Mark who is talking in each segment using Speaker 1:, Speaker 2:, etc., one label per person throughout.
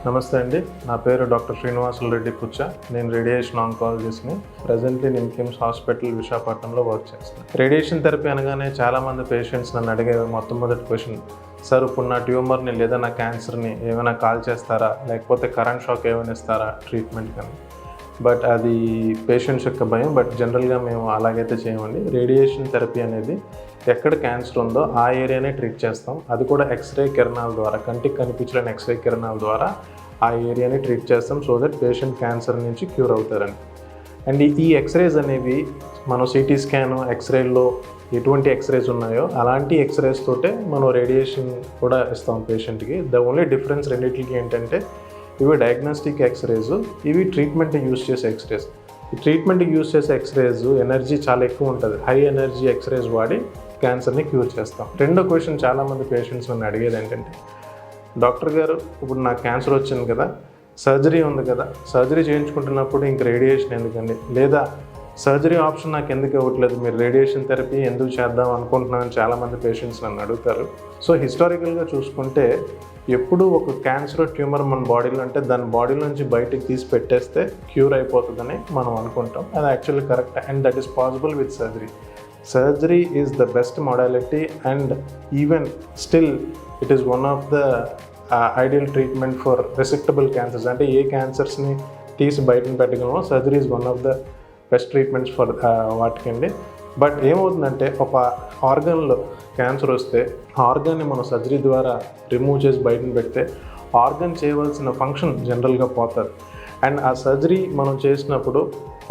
Speaker 1: నమస్తే అండి, నా పేరు డాక్టర్ శ్రీనివాసులు రెడ్డి పుచ్చ. నేను రేడియేషన్ ఆంకాలజిస్ట్ని. ప్రజెంట్లీ నేను కిమ్స్ హాస్పిటల్ విశాఖపట్నంలో వర్క్ చేస్తాను. రేడియేషన్ థెరపీ అనగానే చాలామంది పేషెంట్స్ నన్ను అడిగే మొట్టమొదటి క్వశ్చన్, సార్ ఇప్పుడు నా ట్యూమర్ని లేదా నా క్యాన్సర్ని ఏమైనా కాల్ చేస్తారా, లేకపోతే కరెంట్ షాక్ ఏమైనా ఇస్తారా ట్రీట్మెంట్ కానీ. బట్ అది పేషెంట్స్ యొక్క భయం. బట్ జనరల్గా మేము అలాగైతే చేయమండి. రేడియేషన్ థెరపీ అనేది ఎక్కడ క్యాన్సర్ ఉందో ఆ ఏరియానే ట్రీట్ చేస్తాం. అది కూడా ఎక్స్రే కిరణాల ద్వారా, కంటికి కనిపించలేని ఎక్స్రే కిరణాల ద్వారా ఆ ఏరియాని ట్రీట్ చేస్తాం, సో దట్ పేషెంట్ క్యాన్సర్ నుంచి క్యూర్ అవుతారని. అండ్ ఈ ఎక్స్రేస్ అనేవి మనం సిటీ స్కాన్, ఎక్స్రేల్లో ఎటువంటి ఎక్స్రేస్ ఉన్నాయో అలాంటి ఎక్స్రేస్ తోటే మనం రేడియేషన్ కూడా ఇస్తాం పేషెంట్కి. ద ఓన్లీ డిఫరెన్స్ రెండింటికి ఏంటంటే ఇవి డయాగ్నోస్టిక్ ఎక్స్రేస్, ఇవి ట్రీట్మెంట్కి యూజ్ చేసే ఎక్స్రేస్. ఈ ట్రీట్మెంట్కి యూజ్ చేసే ఎక్స్రేస్ ఎనర్జీ చాలా ఎక్కువ ఉంటుంది. హై ఎనర్జీ ఎక్స్రేస్ వాడి క్యాన్సర్ని క్యూర్ చేస్తాం. రెండో క్వశ్చన్ చాలామంది పేషెంట్స్ నన్ను అడిగేది ఏంటంటే, డాక్టర్ గారు ఇప్పుడు నాకు క్యాన్సర్ వచ్చింది కదా, సర్జరీ ఉంది కదా, సర్జరీ చేయించుకుంటున్నప్పుడు ఇంక రేడియేషన్ ఎందుకండి, లేదా సర్జరీ ఆప్షన్ నాకు ఎందుకు ఇవ్వట్లేదు, మీరు రేడియేషన్ థెరపీ ఎందుకు చేద్దాం అనుకుంటున్నాను చాలామంది పేషెంట్స్ నన్ను అడుగుతారు. సో హిస్టారికల్గా చూసుకుంటే ఎప్పుడు ఒక క్యాన్సర్ ట్యూమర్ మన బాడీలో అంటే దాని బాడీలో నుంచి బయటికి తీసి పెట్టేస్తే క్యూర్ అయిపోతుందని మనం అనుకుంటాం. అది actually correct, and that is possible with surgery. Surgery is the best modality, and even still it is one of the ideal treatment for resectable cancers. అంటే ఏ క్యాన్సర్స్ని తీసి బయటను పెట్టగలమో surgery is one of the best treatments for వాటికండి. But ఏమవుతుందంటే ఒక ఆర్గన్లో cancer వస్తే ఆర్గన్ని మనం సర్జరీ ద్వారా రిమూవ్ చేసి బయటను పెడితే ఆర్గన్ చేయవలసిన ఫంక్షన్ జనరల్గా పోతుంది. అండ్ ఆ సర్జరీ మనం చేసినప్పుడు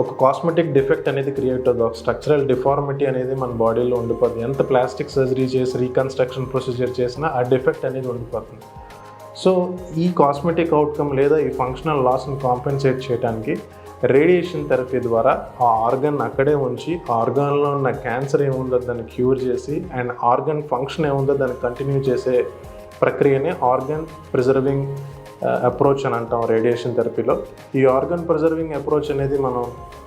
Speaker 1: ఒక కాస్మెటిక్ డిఫెక్ట్ అనేది క్రియేట్ అవుతుంది, ఒక స్ట్రక్చరల్ డిఫార్మిటీ అనేది మన బాడీలో ఉండిపోతుంది. ఎంత ప్లాస్టిక్ సర్జరీ చేసి రీకన్స్ట్రక్షన్ ప్రొసీజర్ చేసినా ఆ డిఫెక్ట్ అనేది ఉండిపోతుంది. సో ఈ కాస్మెటిక్ అవుట్కమ్ లేదా ఈ ఫంక్షనల్ లాస్ని కాంపెన్సేట్ చేయడానికి రేడియేషన్ థెరపీ ద్వారా ఆ ఆర్గన్ అక్కడే ఉంచి ఆర్గాన్లో ఉన్న క్యాన్సర్ ఏముందో దాన్ని క్యూర్ చేసి అండ్ ఆర్గన్ ఫంక్షన్ ఏముందో దాన్ని కంటిన్యూ చేసే ప్రక్రియనే ఆర్గన్ ప్రిజర్వింగ్ అప్రోచ్ అని అంటాం రేడియేషన్ థెరపీలో. ఈ ఆర్గన్ ప్రిజర్వింగ్ అప్రోచ్ అనేది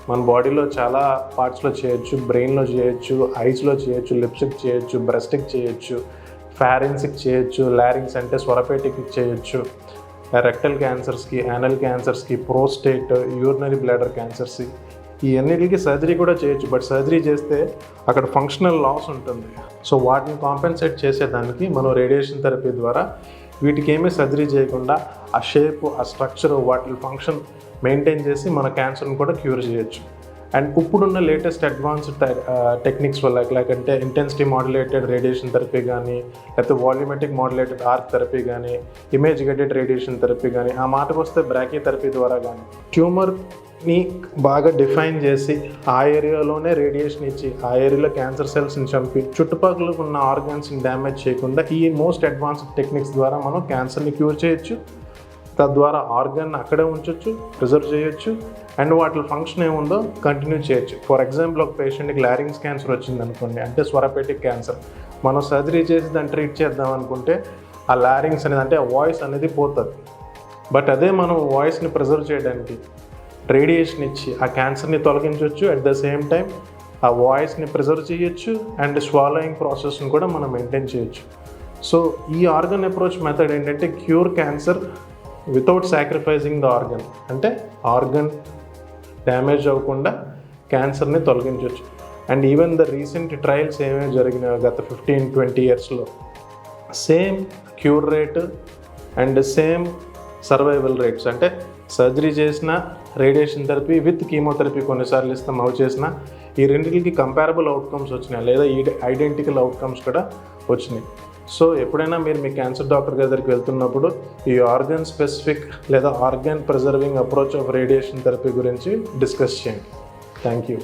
Speaker 1: మన బాడీలో చాలా పార్ట్స్లో చేయొచ్చు. బ్రెయిన్లో చేయొచ్చు, ఐస్లో చేయొచ్చు, లిప్స్కి చేయొచ్చు, బ్రెస్ట్కి చేయొచ్చు, ఫారెన్సిక్ చేయొచ్చు, లారింగ్స్ అంటే స్వరపేటికి చేయొచ్చు, రెక్టల్ క్యాన్సర్స్కి, యానల్ క్యాన్సర్స్కి, ప్రోస్టేట్, యూరినరీ బ్లాడర్ క్యాన్సర్స్, ఈ అన్నిటికి సర్జరీ కూడా చేయొచ్చు. బట్ సర్జరీ చేస్తే అక్కడ ఫంక్షనల్ లాస్ ఉంటుంది. సో వాటిని కాంపెన్సేట్ చేసేదానికి మనం రేడియేషన్ థెరపీ ద్వారా వీటికి ఏమీ సర్జరీ చేయకుండా ఆ షేప్, ఆ స్ట్రక్చర్, వాటి ఫంక్షన్ మెయింటైన్ చేసి మన క్యాన్సర్ని కూడా క్యూర్ చేయొచ్చు. అండ్ ఇప్పుడున్న లేటెస్ట్ అడ్వాన్స్డ్ టెక్నిక్స్ వల్ల అంటే ఇంటెన్సిటీ మాడ్యులేటెడ్ రేడియేషన్ థెరపీ కానీ, లేకపోతే వాల్యూమెట్రిక్ మాడ్యులేటెడ్ ఆర్క్ థెరపీ కానీ, ఇమేజ్ గైడెడ్ రేడియేషన్ థెరపీ కానీ, ఆ మాటకు వస్తే బ్రాకీ థెరపీ ద్వారా కానీ ట్యూమర్ని బాగా డిఫైన్ చేసి ఆ ఏరియాలోనే రేడియేషన్ ఇచ్చి ఆ ఏరియాలో క్యాన్సర్ సెల్స్ని చంపి చుట్టుపక్కల ఉన్న ఆర్గాన్స్ని డ్యామేజ్ చేయకుండా ఈ మోస్ట్ అడ్వాన్స్డ్ టెక్నిక్స్ ద్వారా మనం క్యాన్సర్ని క్యూర్ చేయొచ్చు. తద్వారా ఆర్గన్ అక్కడే ఉంచవచ్చు, ప్రిజర్వ్ చేయొచ్చు, అండ్ వాటి ఫంక్షన్ ఏముందో కంటిన్యూ చేయొచ్చు. ఫర్ ఎగ్జాంపుల్ ఒక పేషెంట్కి లారింగ్స్ క్యాన్సర్ వచ్చింది అనుకోండి, అంటే స్వరపేటిక్ క్యాన్సర్, మనం సర్జరీ చేసి దాన్ని ట్రీట్ చేద్దాం అనుకుంటే ఆ లారింగ్స్ అనేది అంటే వాయిస్ అనేది పోతుంది. బట్ అదే మనం వాయిస్ని ప్రిజర్వ్ చేయడానికి రేడియేషన్ ఇచ్చి ఆ క్యాన్సర్ని తొలగించవచ్చు, అట్ ద సేమ్ టైం ఆ వాయిస్ని ప్రిజర్వ్ చేయొచ్చు, అండ్ స్వాలోయింగ్ ప్రాసెస్ని కూడా మనం మెయింటైన్ చేయొచ్చు. సో ఈ ఆర్గన్ అప్రోచ్ మెథడ్ ఏంటంటే cure cancer without sacrificing the organ, అంటే ఆర్గన్ డ్యామేజ్ అవ్వకుండా క్యాన్సర్ని తొలగించవచ్చు. And even the recent trials ఏమేమి జరిగినాయో గత 15-20 ఇయర్స్లో same cure rate and same survival rates, అంటే సర్జరీ చేసిన రేడియేషన్ థెరపీ విత్ కీమోథెరపీ కొన్నిసార్లు ఇస్తాం, అవి చేసిన ఈ రెండింటికి కంపారబుల్ అవుట్కమ్స్ వచ్చినాయి, లేదా ఐడెంటికల్ అవుట్కమ్స్ కూడా వచ్చినాయి. సో ఎప్పుడైనా మీరు మీ క్యాన్సర్ డాక్టర్ దగ్గరికి వెళ్తున్నప్పుడు ఈ ఆర్గన్ స్పెసిఫిక్ లేదా organ preserving approach of radiation therapy గురించి డిస్కస్ చేయండి. Thank you.